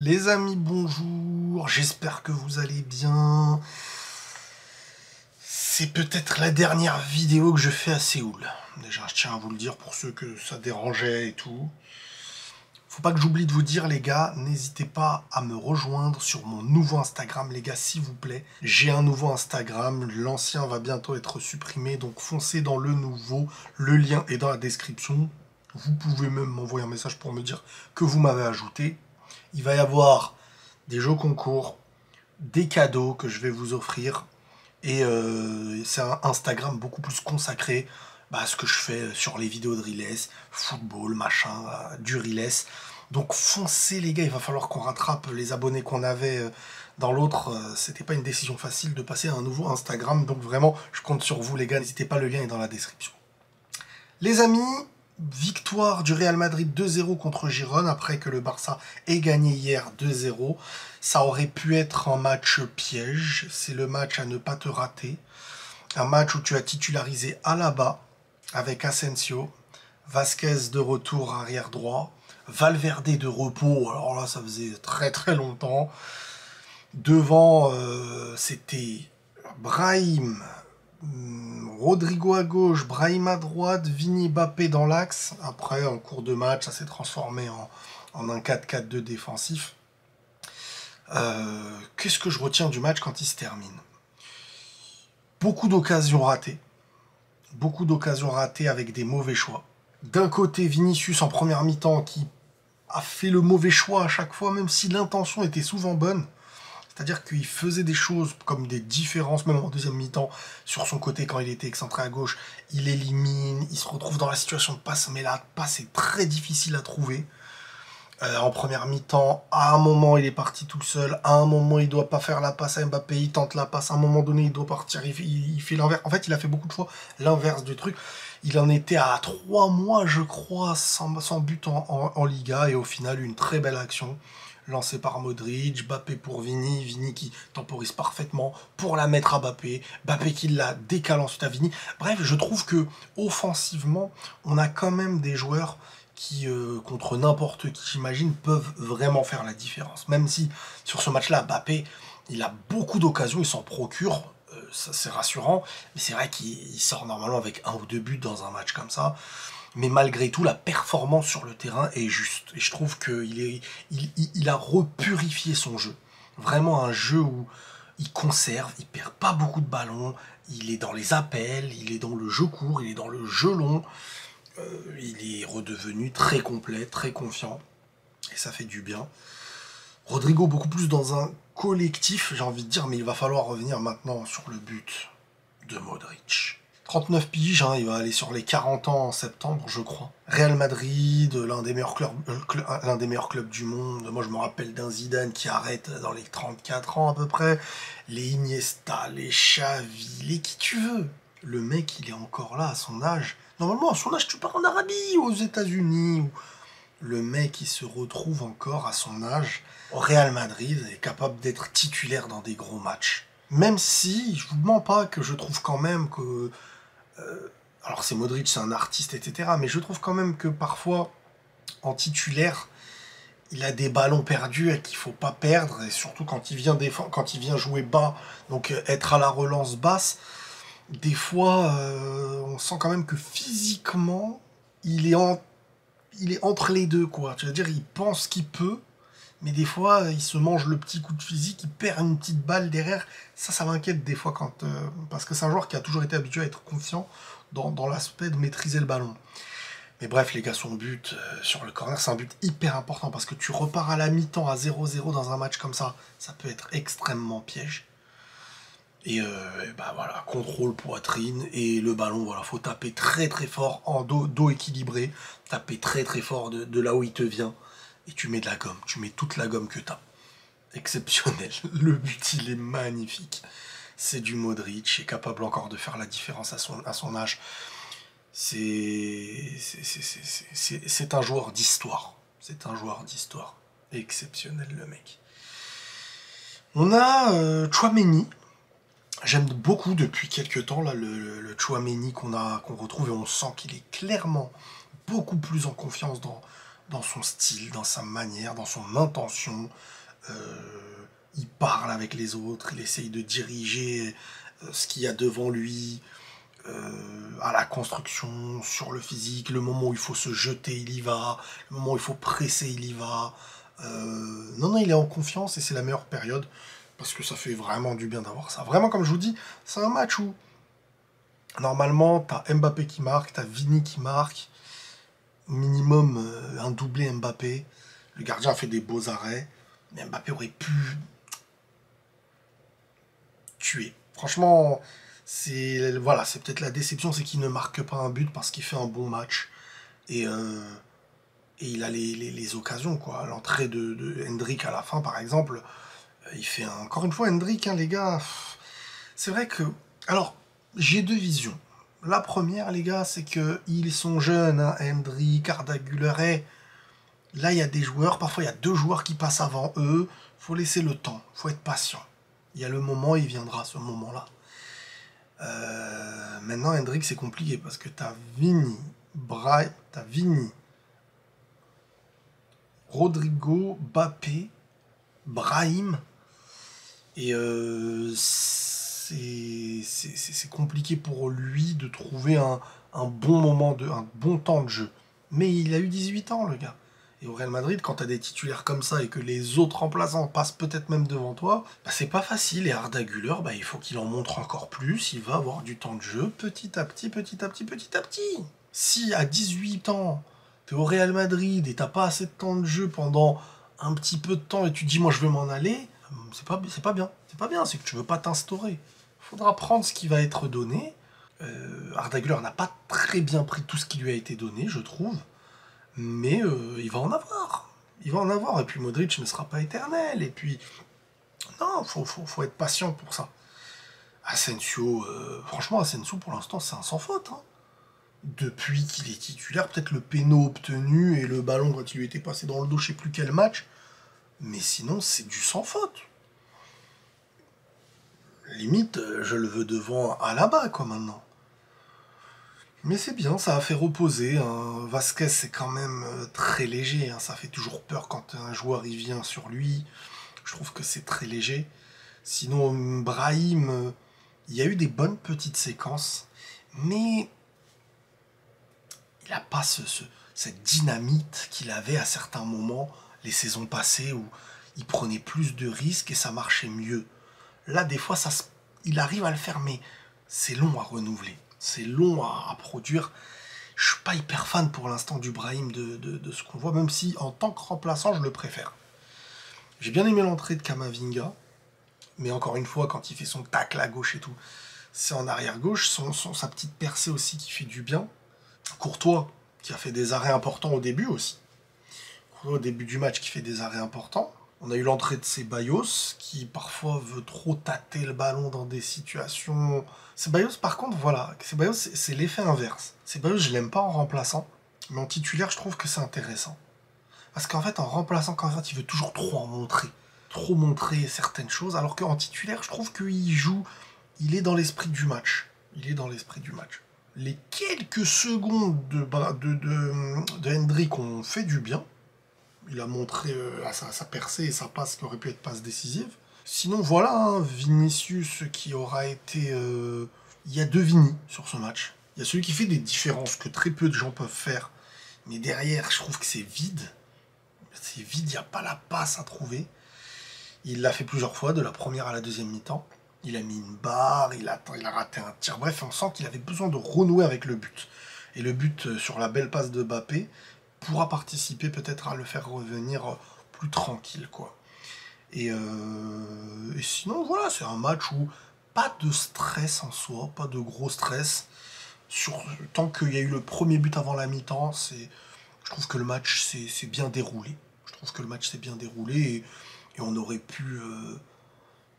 Les amis, bonjour, j'espère que vous allez bien. C'est peut-être la dernière vidéo que je fais à Séoul. Déjà, je tiens à vous le dire pour ceux que ça dérangeait et tout. Faut pas que j'oublie de vous dire, les gars, n'hésitez pas à me rejoindre sur mon nouveau Instagram, les gars, s'il vous plaît. J'ai un nouveau Instagram, l'ancien va bientôt être supprimé, donc foncez dans le nouveau. Le lien est dans la description. Vous pouvez même m'envoyer un message pour me dire que vous m'avez ajouté. Il va y avoir des jeux concours, des cadeaux que je vais vous offrir. Et c'est un Instagram beaucoup plus consacré à ce que je fais sur les vidéos de Riles, football, machin, du Riles. Donc foncez les gars, il va falloir qu'on rattrape les abonnés qu'on avait dans l'autre. C'était pas une décision facile de passer à un nouveau Instagram. Donc vraiment, je compte sur vous les gars, n'hésitez pas, le lien est dans la description. Les amis, victoire du Real Madrid 2-0 contre Girone après que le Barça ait gagné hier 2-0. Ça aurait pu être un match piège, c'est le match à ne pas te rater. Un match où tu as titularisé Alaba avec Asensio, Vasquez de retour arrière droit, Valverde de repos, alors là ça faisait très très longtemps. Devant, c'était Brahim, Rodrigo à gauche, Brahim à droite, Vini, Mbappé dans l'axe. Après, en cours de match, ça s'est transformé en un 4-4-2 défensif. Qu'est-ce que je retiens du match quand il se termine? Beaucoup d'occasions ratées. Beaucoup d'occasions ratées avec des mauvais choix. D'un côté, Vinicius en première mi-temps qui a fait le mauvais choix à chaque fois, même si l'intention était souvent bonne. C'est-à-dire qu'il faisait des choses comme des différences, même en deuxième mi-temps, sur son côté quand il était excentré à gauche. Il élimine, il se retrouve dans la situation de passe, mais la passe est très difficile à trouver. En première mi-temps, à un moment il est parti tout seul, à un moment il doit pas faire la passe à Mbappé, il tente la passe, à un moment donné il doit partir, il fait l'inverse. En fait, il a fait beaucoup de fois l'inverse du truc. Il en était à 3 mois, je crois, sans but en Liga, et au final, une très belle action lancée par Modric, Mbappé pour Vini, Vini qui temporise parfaitement pour la mettre à Mbappé, Mbappé qui la décale ensuite à Vini. Bref, je trouve que offensivement, on a quand même des joueurs qui, contre n'importe qui, j'imagine, peuvent vraiment faire la différence. Même si, sur ce match-là, Mbappé, il a beaucoup d'occasions, il s'en procure, ça c'est rassurant, mais c'est vrai qu'il sort normalement avec 1 ou 2 buts dans un match comme ça. Mais malgré tout, la performance sur le terrain est juste. Et je trouve qu'il a repurifié son jeu. Vraiment un jeu où il conserve, il perd pas beaucoup de ballons, il est dans les appels, il est dans le jeu court, il est dans le jeu long. Il est redevenu très complet, très confiant, et ça fait du bien. Rodrigo beaucoup plus dans un collectif, j'ai envie de dire, mais il va falloir revenir maintenant sur le but de Modric. 39 piges, hein, il va aller sur les 40 ans en septembre, je crois. Real Madrid, l'un des meilleurs clubs du monde. Moi, je me rappelle d'un Zidane qui arrête dans les 34 ans à peu près. Les Iniesta, les Xavi, les qui tu veux. Le mec, il est encore là à son âge. Normalement, à son âge, tu pars en Arabie, aux États-Unis. Le mec, il se retrouve encore à son âge au Real Madrid, est capable d'être titulaire dans des gros matchs. Même si, je vous mens pas que je trouve quand même que... alors c'est Modric, c'est un artiste, etc. Mais je trouve quand même que parfois, en titulaire, il a des ballons perdus et qu'il faut pas perdre. Et surtout quand il vient défendre, quand il vient jouer bas, donc être à la relance basse, des fois, on sent quand même que physiquement, il est entre les deux, quoi. Tu veux dire, il pense qu'il peut, mais des fois, il se mange le petit coup de physique, il perd une petite balle derrière. Ça m'inquiète des fois, parce que c'est un joueur qui a toujours été habitué à être confiant dans l'aspect de maîtriser le ballon. Mais bref, les gars, son but sur le corner, c'est un but hyper important, parce que tu repars à la mi-temps à 0-0 dans un match comme ça peut être extrêmement piège. Et bah voilà, contrôle poitrine et le ballon, voilà, faut taper très très fort en dos équilibré, taper très très fort de là où il te vient, et tu mets de la gomme, tu mets toute la gomme que t'as. Exceptionnel, le but il est magnifique. C'est du Modric, est capable encore de faire la différence à son âge. C'est un joueur d'histoire. C'est un joueur d'histoire. Exceptionnel le mec. On a Tchouaméni. J'aime beaucoup depuis quelques temps là, le Tchouaméni qu'on retrouve, et on sent qu'il est clairement beaucoup plus en confiance dans son style, dans sa manière, dans son intention. Il parle avec les autres, il essaye de diriger ce qu'il y a devant lui, à la construction, sur le physique, le moment où il faut se jeter, il y va, le moment où il faut presser, il y va. Non, il est en confiance et c'est la meilleure période parce que ça fait vraiment du bien d'avoir ça. Vraiment, comme je vous dis, c'est un match où normalement, t'as Mbappé qui marque, t'as Vini qui marque, minimum un doublé Mbappé. Le gardien a fait des beaux arrêts, mais Mbappé aurait pu tuer. Franchement, c'est voilà, c'est peut-être la déception, c'est qu'il ne marque pas un but parce qu'il fait un bon match et, euh, et il a les occasions quoi. L'entrée de Hendrick à la fin, par exemple, il fait encore une fois Hendrick, hein, les gars. C'est vrai que alors j'ai deux visions. La première, les gars, c'est que ils sont jeunes, hein, Hendrick, Arda Güler. Là, il y a des joueurs, parfois il y a deux joueurs qui passent avant eux. Faut laisser le temps, faut être patient. Il y a le moment, il viendra ce moment-là. Maintenant, Hendrick, c'est compliqué parce que t'as Vini, Rodrigo, Bappé, Brahim. Et c'est compliqué pour lui de trouver un bon moment, un bon temps de jeu. Mais il a eu 18 ans, le gars. Et au Real Madrid, quand t'as des titulaires comme ça et que les autres remplaçants passent peut-être même devant toi, bah c'est pas facile. Et Arda Güler, bah il faut qu'il en montre encore plus. Il va avoir du temps de jeu petit à petit, petit à petit, petit à petit. Si à 18 ans, t'es au Real Madrid et t'as pas assez de temps de jeu pendant un petit peu de temps et tu dis moi je veux m'en aller, c'est pas bien. C'est pas bien, c'est que tu veux pas t'instaurer. Il faudra prendre ce qui va être donné. Arda Güler n'a pas très bien pris tout ce qui lui a été donné, je trouve. Mais il va en avoir. Il va en avoir. Et puis Modric ne sera pas éternel. Et puis, non, faut être patient pour ça. Asensio, franchement, Asensio, pour l'instant, c'est un sans faute. Hein. Depuis qu'il est titulaire, peut-être le péno obtenu et le ballon quand il lui était passé dans le dos, je sais plus quel match. Mais sinon, c'est du sans faute. Limite, je le veux devant Alaba, quoi, maintenant. Mais c'est bien, ça a fait reposer. Hein. Vasquez, c'est quand même très léger. Hein. Ça fait toujours peur quand un joueur y vient sur lui. Je trouve que c'est très léger. Sinon, Brahim, il y a eu des bonnes petites séquences, mais il n'a pas cette dynamite qu'il avait à certains moments les saisons passées où il prenait plus de risques et ça marchait mieux. Là, des fois, il arrive à le faire, mais c'est long à renouveler. C'est long à produire. Je suis pas hyper fan pour l'instant du Brahim de ce qu'on voit, même si en tant que remplaçant, je le préfère. J'ai bien aimé l'entrée de Kamavinga, mais encore une fois, quand il fait son tacle à gauche et tout, c'est en arrière-gauche, sa petite percée aussi qui fait du bien. Courtois, qui a fait des arrêts importants au début aussi. Courtois, au début du match, qui fait des arrêts importants. On a eu l'entrée de Ceballos, qui parfois veut trop tâter le ballon dans des situations... Ceballos, par contre, voilà, Ceballos, c'est l'effet inverse. Ceballos, je l'aime pas en remplaçant, mais en titulaire, je trouve que c'est intéressant. Parce qu'en fait, en remplaçant, quand il veut toujours trop en montrer. Trop montrer certaines choses, alors qu'en titulaire, je trouve qu'il joue... Il est dans l'esprit du match. Il est dans l'esprit du match. Les quelques secondes de Hendrick ont fait du bien. Il a montré sa percée et sa passe qui aurait pu être passe décisive. Sinon, voilà, hein, Vinicius qui aura été... Il y a deux Vini sur ce match. Il y a celui qui fait des différences que très peu de gens peuvent faire. Mais derrière, je trouve que c'est vide. C'est vide, il n'y a pas la passe à trouver. Il l'a fait plusieurs fois, de la première à la deuxième mi-temps. Il a mis une barre, il a raté un tir. Bref, on sent qu'il avait besoin de renouer avec le but. Et le but sur la belle passe de Mbappé pourra participer peut-être à le faire revenir plus tranquille, quoi. Et sinon, voilà, c'est un match où pas de stress en soi, pas de gros stress. Tant qu'il y a eu le premier but avant la mi-temps, je trouve que le match s'est bien déroulé. Je trouve que le match s'est bien déroulé et on aurait pu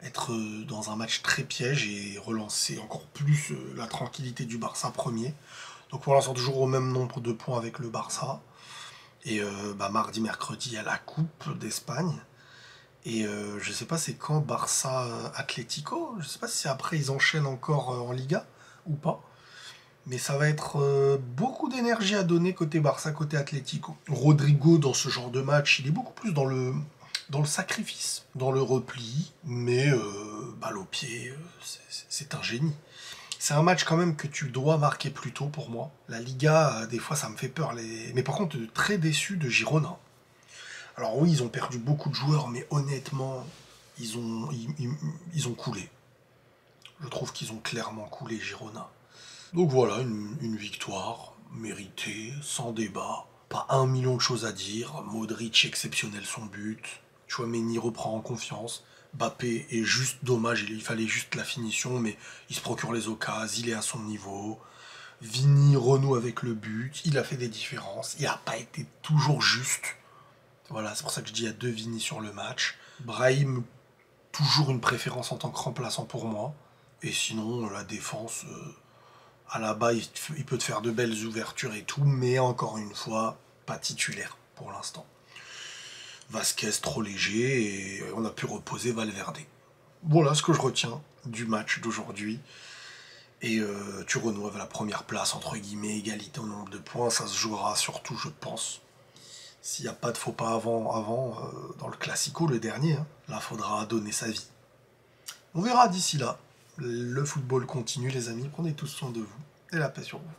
être dans un match très piège et relancer encore plus la tranquillité du Barça premier. Donc pour l'instant, toujours au même nombre de points avec le Barça. Et mardi, mercredi, il y a la Coupe d'Espagne. Et je sais pas c'est quand Barça Atlético. Je sais pas si après ils enchaînent encore en Liga ou pas. Mais ça va être beaucoup d'énergie à donner côté Barça, côté Atlético. Rodrigo, dans ce genre de match, il est beaucoup plus dans le sacrifice, dans le repli, mais balle au pied, c'est un génie. C'est un match quand même que tu dois marquer plus tôt pour moi. La Liga, des fois, ça me fait peur. Mais par contre, très déçu de Girona. Alors oui, ils ont perdu beaucoup de joueurs, mais honnêtement, ils ont coulé. Je trouve qu'ils ont clairement coulé Girona. Donc voilà, une victoire méritée, sans débat. Pas 1 million de choses à dire. Modric exceptionnel son but. Tchouaméni reprend en confiance. Mbappé est juste dommage, il fallait juste la finition, mais il se procure les occasions, il est à son niveau. Vini renoue avec le but, il a fait des différences, il n'a pas été toujours juste. Voilà, c'est pour ça que je dis il y a 2 Vini sur le match. Brahim, toujours une préférence en tant que remplaçant pour moi. Et sinon, la défense, à la bas, il peut te faire de belles ouvertures et tout, mais encore une fois, pas titulaire pour l'instant. Vasquez trop léger et on a pu reposer Valverde. Voilà ce que je retiens du match d'aujourd'hui. Et tu renoues avec la première place, entre guillemets, égalité au nombre de points. Ça se jouera surtout, je pense. S'il n'y a pas de faux pas avant dans le Classico, le dernier, hein, là, faudra donner sa vie. On verra d'ici là. Le football continue, les amis. Prenez tous soin de vous et la paix sur vous.